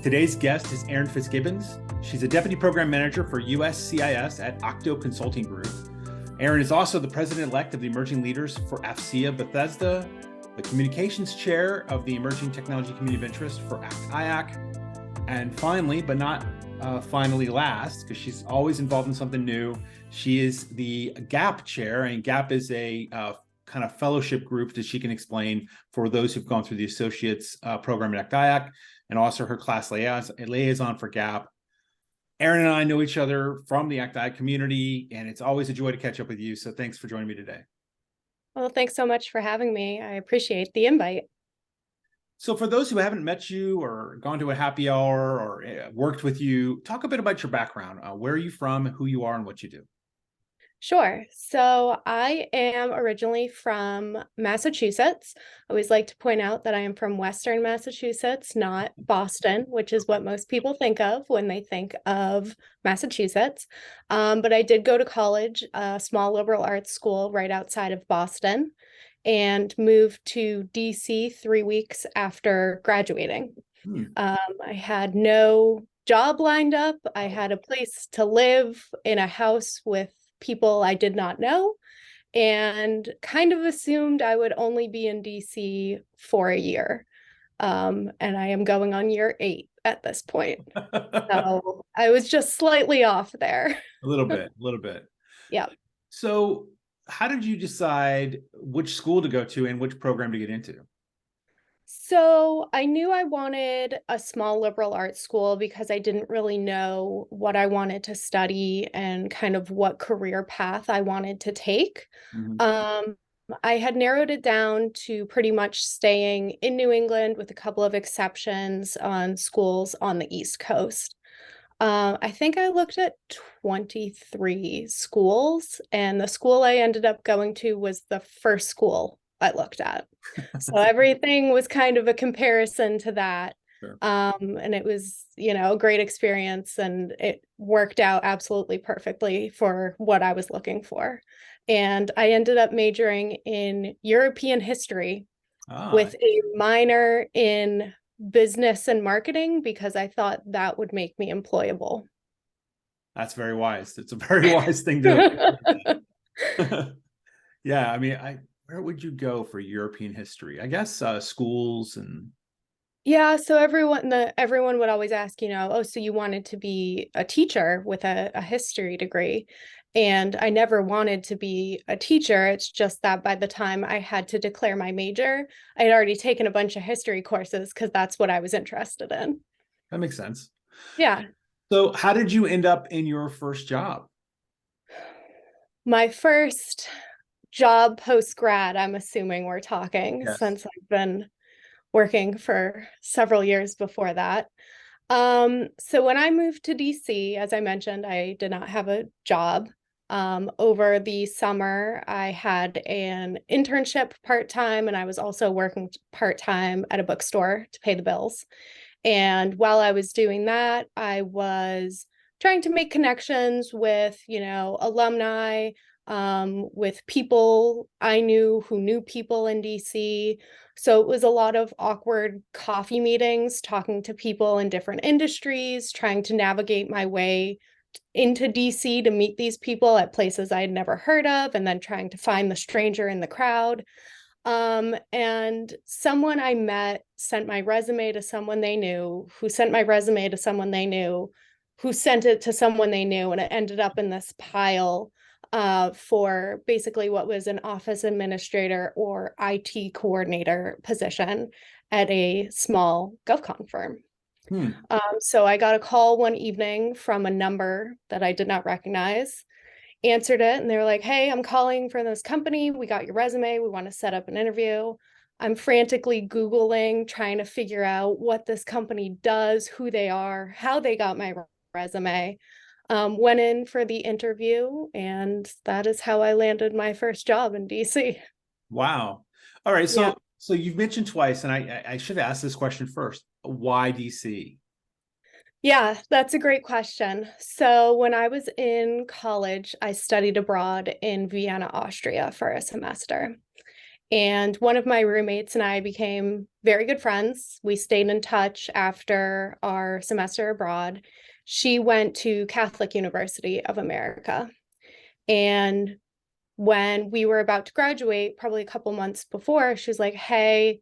Today's guest is Erin Fitzgibbons. She's a Deputy Program Manager for USCIS at Octo Consulting Group. Erin is also the President-elect of the Emerging Leaders for AFCEA Bethesda, the Communications Chair of the Emerging Technology Community of Interest for ACT-IAC, and finally, but not finally last, because she's always involved in something new, she is the GAP Chair, and GAP is a kind of fellowship group that she can explain for those who've gone through the Associates program at ACT-IAC, and also her class liaison for GAP. Erin and I know each other from the ACT-IAC community, and it's always a joy to catch up with you. So thanks for joining me today. Well, thanks so much for having me. I appreciate the invite. So for those who haven't met you or gone to a happy hour or worked with you, talk a bit about your background. Where are you from, who you are, and what you do? Sure. So I am originally from Massachusetts. I always like to point out that I am from Western Massachusetts, not Boston, which is what most people think of when they think of Massachusetts. But I did go to college, a small liberal arts school right outside of Boston, and moved to DC 3 weeks after graduating. I had no job lined up. I had a place to live in a house with people I did not know, and kind of assumed I would only be in DC for a year. And I am going on year 8 at this point. So I was just slightly off there. A little bit. Yeah. So how did you decide which school to go to and which program to get into? So I knew I wanted a small liberal arts school because I didn't really know what I wanted to study and kind of what career path I wanted to take. I had narrowed it down to pretty much staying in New England with a couple of exceptions on schools on the East Coast. I think I looked at 23 schools, and the school I ended up going to was the first school I looked at. So everything was kind of a comparison to that. Sure. And it was, a great experience, and it worked out absolutely perfectly for what I was looking for. And I ended up majoring in European history with a minor in business and marketing because I thought that would make me employable. That's very wise. It's a very wise thing to do. Yeah, I mean, where would you go for European history? I guess schools and. Yeah, so everyone would always ask, oh, so you wanted to be a teacher with a history degree. And I never wanted to be a teacher. It's just that by the time I had to declare my major, I had already taken a bunch of history courses because that's what I was interested in. That makes sense. Yeah. So how did you end up in your first job? My first job post-grad, I'm assuming we're talking, Yes. Since I've been working for several years before that. So when I moved to DC, as I mentioned, I did not have a job. Over the summer, I had an internship part-time, and I was also working part-time at a bookstore to pay the bills. And while I was doing that, I was trying to make connections with, alumni, with people I knew who knew people in DC. So it was a lot of awkward coffee meetings, talking to people in different industries, trying to navigate my way into DC to meet these people at places I had never heard of, and then trying to find the stranger in the crowd. And someone I met sent my resume to someone they knew, who sent my resume to someone they knew, who sent it to someone they knew, and it ended up in this pile for basically what was an office administrator or IT coordinator position at a small GovCon firm. So I got a call one evening from a number that I did not recognize, answered it, and they were like, "Hey, I'm calling for this company. We got your resume. We want to set up an interview." I'm frantically Googling, trying to figure out what this company does, who they are, how they got my resume. Went in for the interview, and that is how I landed my first job in DC. Wow. All right. So, Yeah. So you've mentioned twice, and I should have asked this question first. Why DC? Yeah, that's a great question. So when I was in college, I studied abroad in Vienna, Austria for a semester. And one of my roommates and I became very good friends. We stayed in touch after our semester abroad. She went to Catholic University of America. And when we were about to graduate, probably a couple months before, she was like, hey,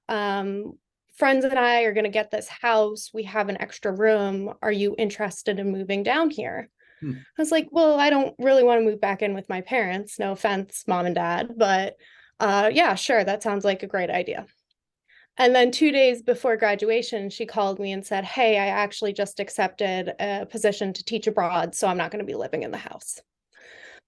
friends and I are going to get this house. We have an extra room. Are you interested in moving down here? Hmm. I was like, well, I don't really want to move back in with my parents. No offense, mom and dad, but yeah, sure. That sounds like a great idea. And then 2 days before graduation, she called me and said, hey, I actually just accepted a position to teach abroad, so I'm not going to be living in the house.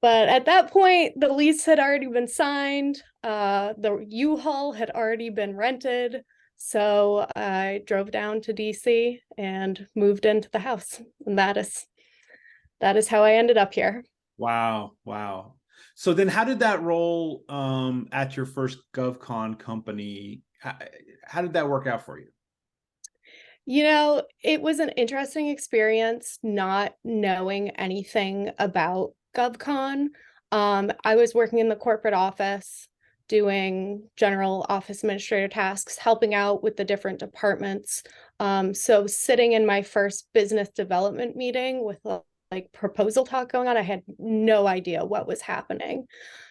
But at that point, the lease had already been signed. The U-Haul had already been rented. So I drove down to DC and moved into the house. And that is how I ended up here. Wow. Wow. So then how did that role at your first GovCon company, how did that work out for you? It was an interesting experience not knowing anything about GovCon. I was working in the corporate office doing general office administrator tasks, helping out with the different departments. So sitting in my first business development meeting with like proposal talk going on, I had no idea what was happening.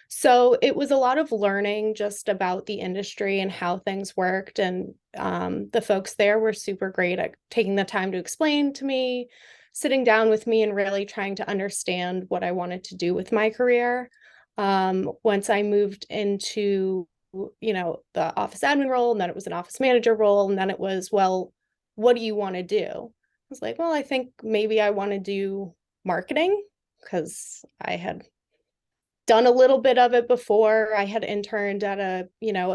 So it was a lot of learning just about the industry and how things worked. And the folks there were super great at taking the time to explain to me, sitting down with me and really trying to understand what I wanted to do with my career. Once I moved into, the office admin role, and then it was an office manager role, and then it was, well, what do you want to do? I was like, well, I think maybe I want to do marketing because I had done a little bit of it before. I had interned at a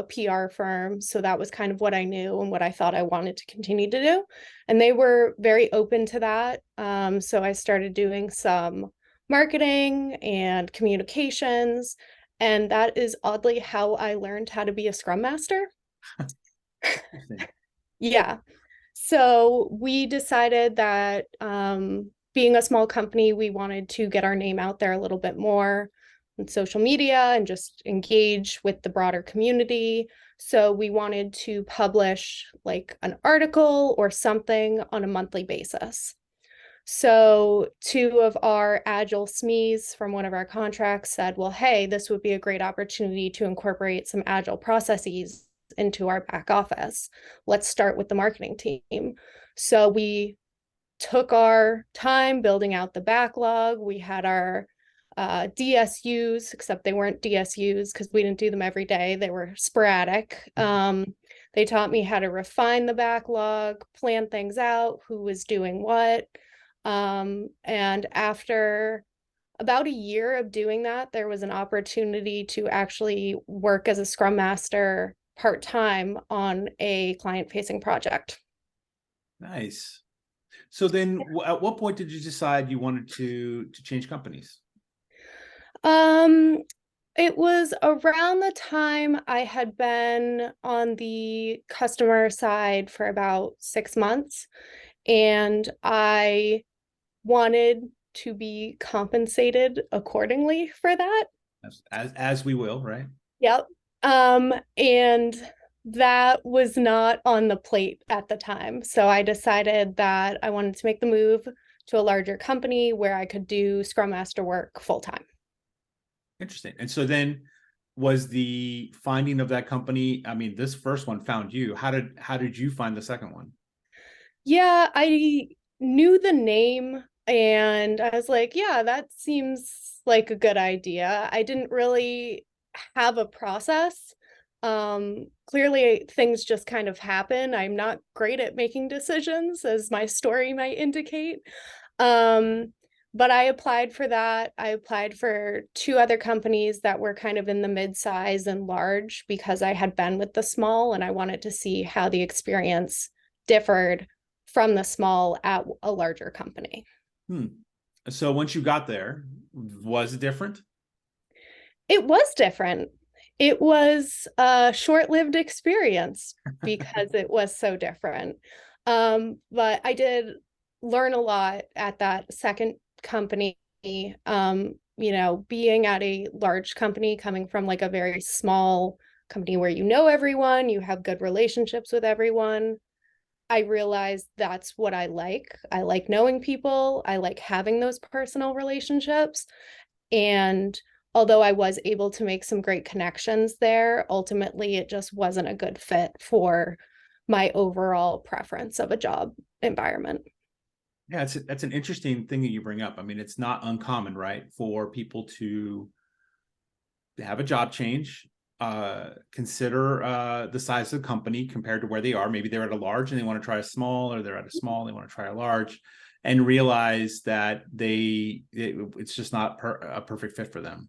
PR firm. So that was kind of what I knew and what I thought I wanted to continue to do. And they were very open to that. So I started doing some marketing and communications. And that is oddly how I learned how to be a Scrum Master. Yeah. So we decided that being a small company, we wanted to get our name out there a little bit more on social media and just engage with the broader community. So we wanted to publish like an article or something on a monthly basis. So two of our Agile SMEs from one of our contracts said, well, hey, this would be a great opportunity to incorporate some Agile processes into our back office. Let's start with the marketing team. So we took our time building out the backlog. We had our DSUs, except they weren't DSUs because we didn't do them every day. They were sporadic. They taught me how to refine the backlog, plan things out, who was doing what. And after about a year of doing that, there was an opportunity to actually work as a Scrum Master part-time on a client-facing project. Nice. So then at what point did you decide you wanted to change companies? It was around the time I had been on the customer side for about 6 months, and I wanted to be compensated accordingly for that. As we will, right? Yep. And that was not on the plate at the time. So I decided that I wanted to make the move to a larger company where I could do Scrum Master work full time. Interesting. And so then was the finding of that company, I mean, this first one found you. How did you find the second one? Yeah, I knew the name and I was like, yeah, that seems like a good idea. I didn't really have a process. Clearly things just kind of happen. I'm not great at making decisions, as my story might indicate. But I applied for that. I applied for two other companies that were kind of in the mid-size and large because I had been with the small and I wanted to see how the experience differed from the small at a larger company. So once you got there, was it different? It was different. It was a short-lived experience because it was so different. But I did learn a lot at that second company. Being at a large company, coming from like a very small company where you know everyone, you have good relationships with everyone. I realized that's what I like. I like knowing people. I like having those personal relationships. And although I was able to make some great connections there, ultimately it just wasn't a good fit for my overall preference of a job environment. Yeah, that's an interesting thing that you bring up. I mean, it's not uncommon, right, for people to have a job change, consider the size of the company compared to where they are. Maybe they're at a large and they want to try a small, or they're at a small and they want to try a large, and realize that it's just not a perfect fit for them.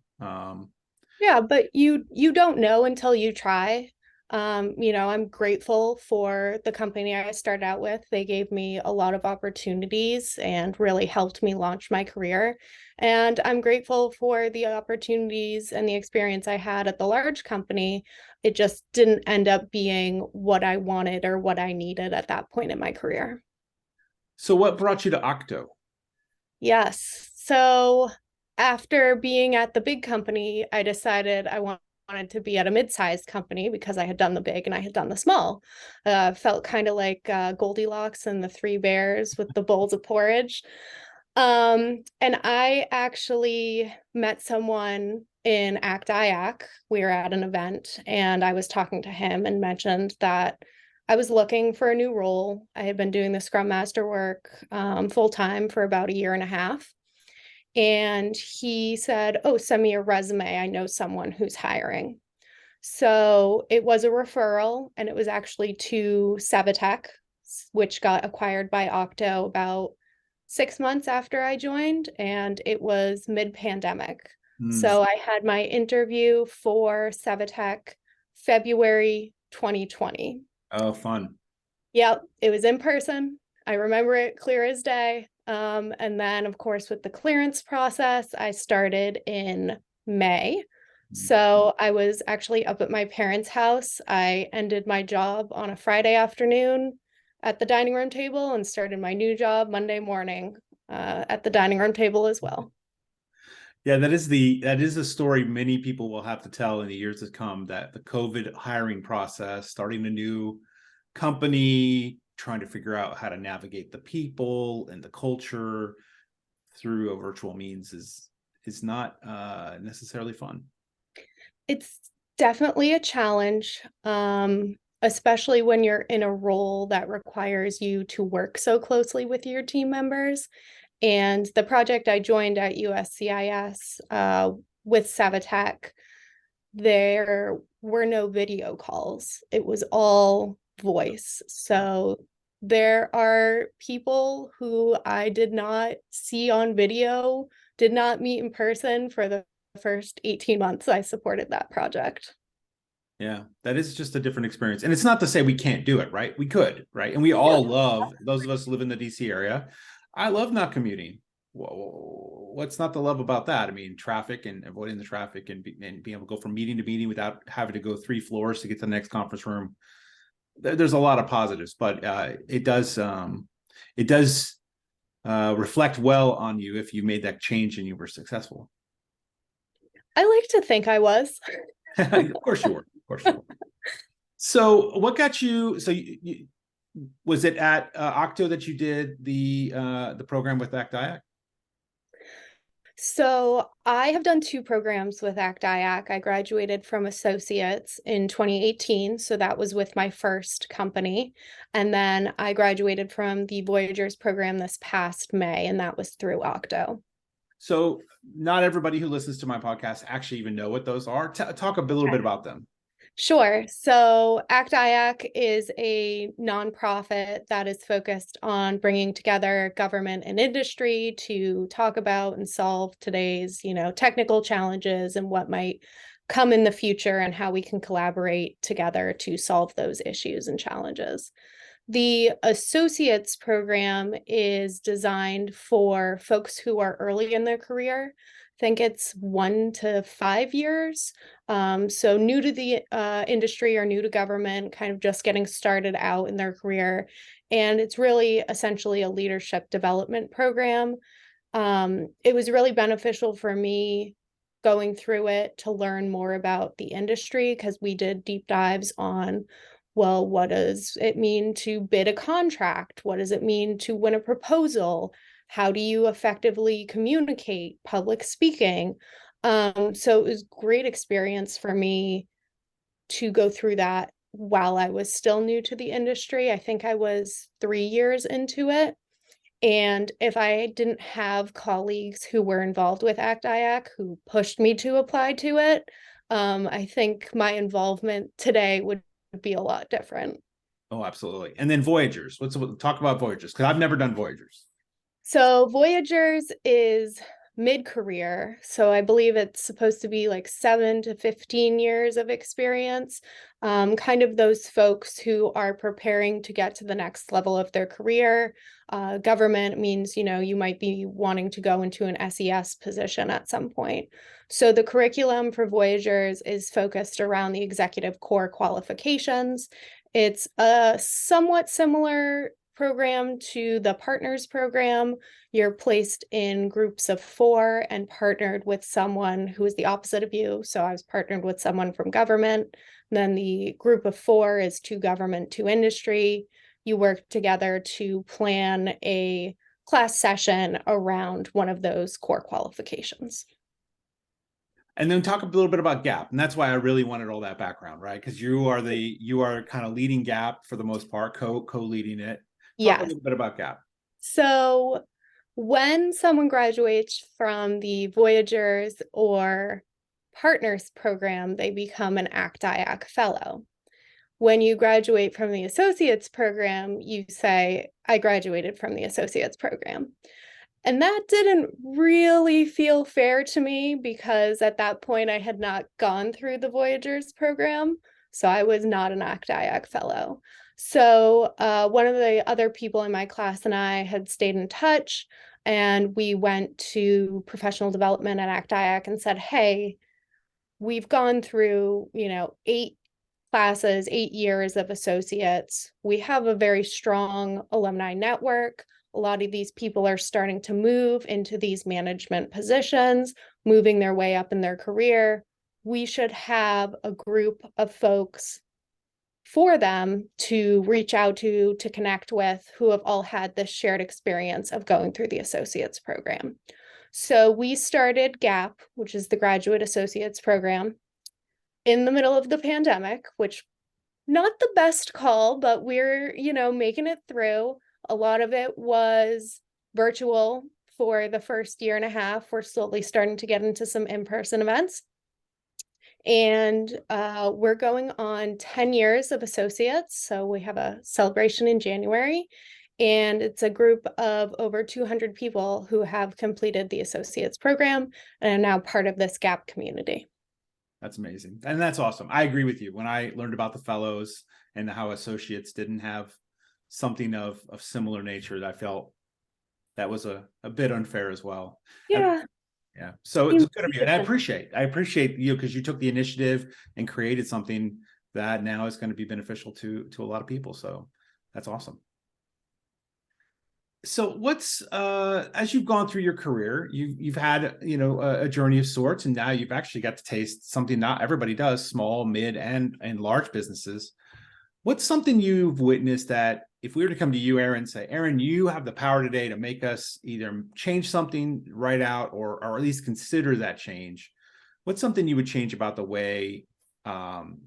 Yeah, but you don't know until you try. I'm grateful for the company I started out with. They gave me a lot of opportunities and really helped me launch my career. And I'm grateful for the opportunities and the experience I had at the large company. It just didn't end up being what I wanted or what I needed at that point in my career. So what brought you to Octo? Yes. So after being at the big company, I decided I wanted to be at a mid-sized company because I had done the big and I had done the small. Felt kind of like Goldilocks and the Three Bears with the bowls of porridge. And I actually met someone in ACT-IAC. We were at an event and I was talking to him and mentioned that I was looking for a new role. I had been doing the Scrum Master work full time for about a year and a half. And he said, "Oh, send me a resume. I know someone who's hiring." So it was a referral, and it was actually to Savitech, which got acquired by Octo about 6 months after I joined, and it was mid-pandemic. So I had my interview for Savitech February 2020. Oh, fun. Yep, it was in person. I remember it clear as day. And then, of course, with the clearance process, I started in May. So I was actually up at my parents' house. I ended my job on a Friday afternoon at the dining room table and started my new job Monday morning at the dining room table as well. Yeah, that is the story many people will have to tell in the years to come, that the COVID hiring process, starting a new company, trying to figure out how to navigate the people and the culture through a virtual means is not necessarily fun. It's definitely a challenge, especially when you're in a role that requires you to work so closely with your team members. And the project I joined at USCIS with Savitech, there were no video calls. It was all voice. So there are people who I did not see on video, did not meet in person for the first 18 months I supported that project. Yeah, that is just a different experience. And it's not to say we can't do it, right? We could, right? And we all love, those of us who live in the DC area, I love not commuting. What's not to love about that? I mean, traffic and avoiding the traffic and being able to go from meeting to meeting without having to go 3 floors to get to the next conference room. There's a lot of positives, but it does reflect well on you if you made that change and you were successful. I like to think I was. Of course you were. Of course you were. So what got you? So was it at Octo that you did the program with ACT-IAC? So I have done 2 programs with ACT-IAC. I graduated from associates in 2018. So that was with my first company. And then I graduated from the Voyagers program this past May, and that was through Octo. So not everybody who listens to my podcast actually even know what those are. Talk a little bit about them. Sure. So ACT-IAC is a nonprofit that is focused on bringing together government and industry to talk about and solve today's, technical challenges and what might come in the future and how we can collaborate together to solve those issues and challenges. The associates program is designed for folks who are early in their career. I think it's 1 to 5 years. So new to the industry or new to government, kind of just getting started out in their career. And it's really essentially a leadership development program. It was really beneficial for me going through it to learn more about the industry, because we did deep dives on, well, what does it mean to bid a contract? What does it mean to win a proposal? How do you effectively communicate, public speaking? So it was great experience for me to go through that while I was still new to the industry. I think I was 3 years into it. And if I didn't have colleagues who were involved with ACT-IAC who pushed me to apply to it, I think my involvement today would be a lot different. Oh, absolutely. And then Voyagers. Let's talk about Voyagers, because I've never done Voyagers. So Voyagers is mid-career. So I believe it's supposed to be like 7 to 15 years of experience. Kind of those folks who are preparing to get to the next level of their career. Government means, you might be wanting to go into an SES position at some point. So the curriculum for Voyagers is focused around the executive core qualifications. It's a somewhat similar program to the Partners program. You're placed in groups of 4 and partnered with someone who is the opposite of you. So I was partnered with someone from government. And then the group of 4 is 2 government, 2 industry. You work together to plan a class session around one of those core qualifications. And then talk a little bit about GAP. And that's why I really wanted all that background, right? Because you are kind of leading GAP for the most part, co-leading it. Talk a little bit about GAP. So when someone graduates from the Voyagers or Partners program, they become an ACT-IAC fellow. When you graduate from the associates program, you say, I graduated from the associates program. And that didn't really feel fair to me, because at that point I had not gone through the Voyagers program. So I was not an ACT-IAC fellow. So one of the other people in my class and I had stayed in touch, and we went to professional development at ACT-IAC and said, hey, we've gone through, 8 classes, 8 years of associates. We have a very strong alumni network. A lot of these people are starting to move into these management positions, moving their way up in their career. We should have a group of folks for them to reach out to connect with, who have all had this shared experience of going through the associates program. So we started GAP, which is the Graduate Associates Program, in the middle of the pandemic, which not the best call, but we're, making it through. A lot of it was virtual for the first year and a half. We're slowly starting to get into some in-person events. And we're going on 10 years of associates. So we have a celebration in January, and it's a group of over 200 people who have completed the associates program and are now part of this GAP community. That's amazing. And that's awesome. I agree with you. When I learned about the fellows and how associates didn't have something of similar nature, I felt that was a bit unfair as well. Yeah. Yeah. So it's good of you. And I appreciate you, because you took the initiative and created something that now is going to be beneficial to a lot of people. So that's awesome. So what's as you've gone through your career, you've had a journey of sorts, and now you've actually got to taste something not everybody does: small, mid, and large businesses. What's something you've witnessed that, if we were to come to you, Erin, say, Erin, you have the power today to make us either change something right out, or at least consider that change, what's something you would change about the way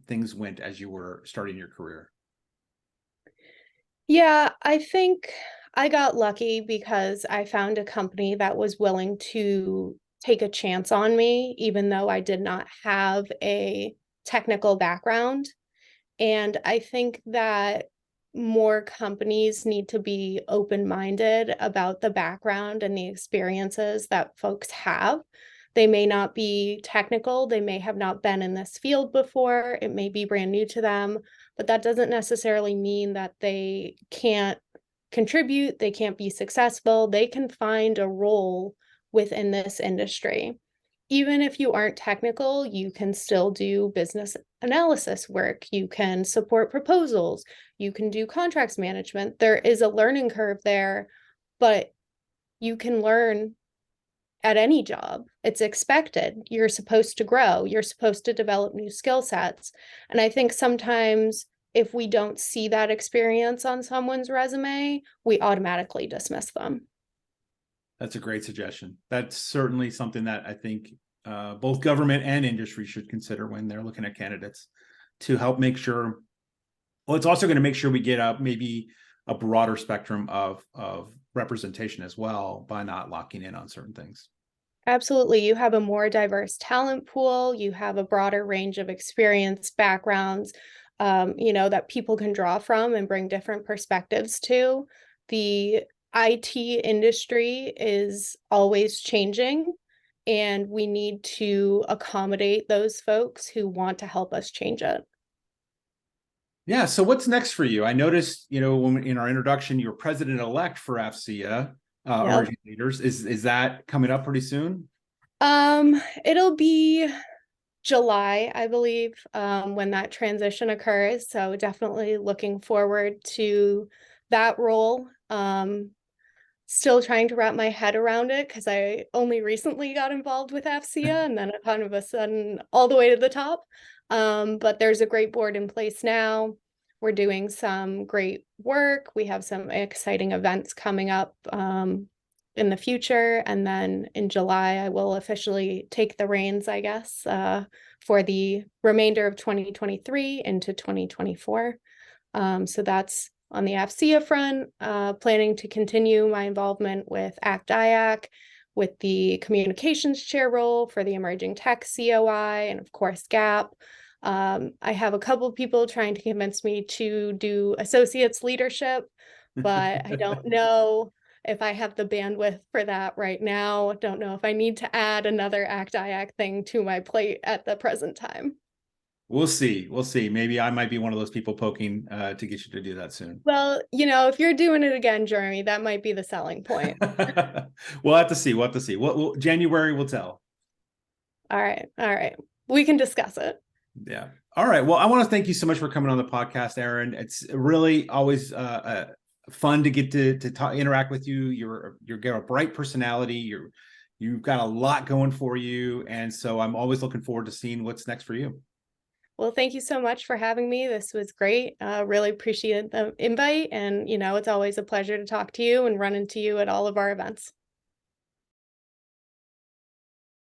things went as you were starting your career? Yeah, I think I got lucky because I found a company that was willing to take a chance on me, even though I did not have a technical background. And I think that more companies need to be open-minded about the background and the experiences that folks have. They may not be technical, they may have not been in this field before, it may be brand new to them, but that doesn't necessarily mean that they can't contribute, they can't be successful, they can find a role within this industry. Even if you aren't technical, you can still do business analysis work. You can support proposals. You can do contracts management. There is a learning curve there, but you can learn at any job. It's expected. You're supposed to grow. You're supposed to develop new skill sets. And I think sometimes if we don't see that experience on someone's resume, we automatically dismiss them. That's a great suggestion. That's certainly something that I think both government and industry should consider when they're looking at candidates, to help make sure. Well, it's also going to make sure we get maybe a broader spectrum of representation as well, by not locking in on certain things. Absolutely. You have a more diverse talent pool. You have a broader range of experience, backgrounds, that people can draw from and bring different perspectives to. The IT industry is always changing, and we need to accommodate those folks who want to help us change it. Yeah. So what's next for you? I noticed, when in our introduction, you're president-elect for AFCEA, Yep. Emerging Leaders. Is that coming up pretty soon? It'll be July, I believe, when that transition occurs. So definitely looking forward to that role. Still trying to wrap my head around it because I only recently got involved with AFCEA and then kind of a sudden all the way to the top. But there's a great board in place now. We're doing some great work. We have some exciting events coming up in the future. And then in July, I will officially take the reins, I guess, for the remainder of 2023 into 2024. So that's on the AFCEA front, planning to continue my involvement with ACT-IAC, with the communications chair role for the emerging tech COI, and of course GAP. I have a couple of people trying to convince me to do associates leadership, but I don't know if I have the bandwidth for that right now. Don't know if I need to add another ACT-IAC thing to my plate at the present time. We'll see. We'll see. Maybe I might be one of those people poking to get you to do that soon. Well, if you're doing it again, Jeremy, that might be the selling point. We'll have to see. We'll have to see. January will tell. All right. All right. We can discuss it. Yeah. All right. Well, I want to thank you so much for coming on the podcast, Erin. It's really always fun to get to interact with you. You've got a bright personality. You've got a lot going for you, and so I'm always looking forward to seeing what's next for you. Well, thank you so much for having me. This was great. Really appreciate the invite. And, it's always a pleasure to talk to you and run into you at all of our events.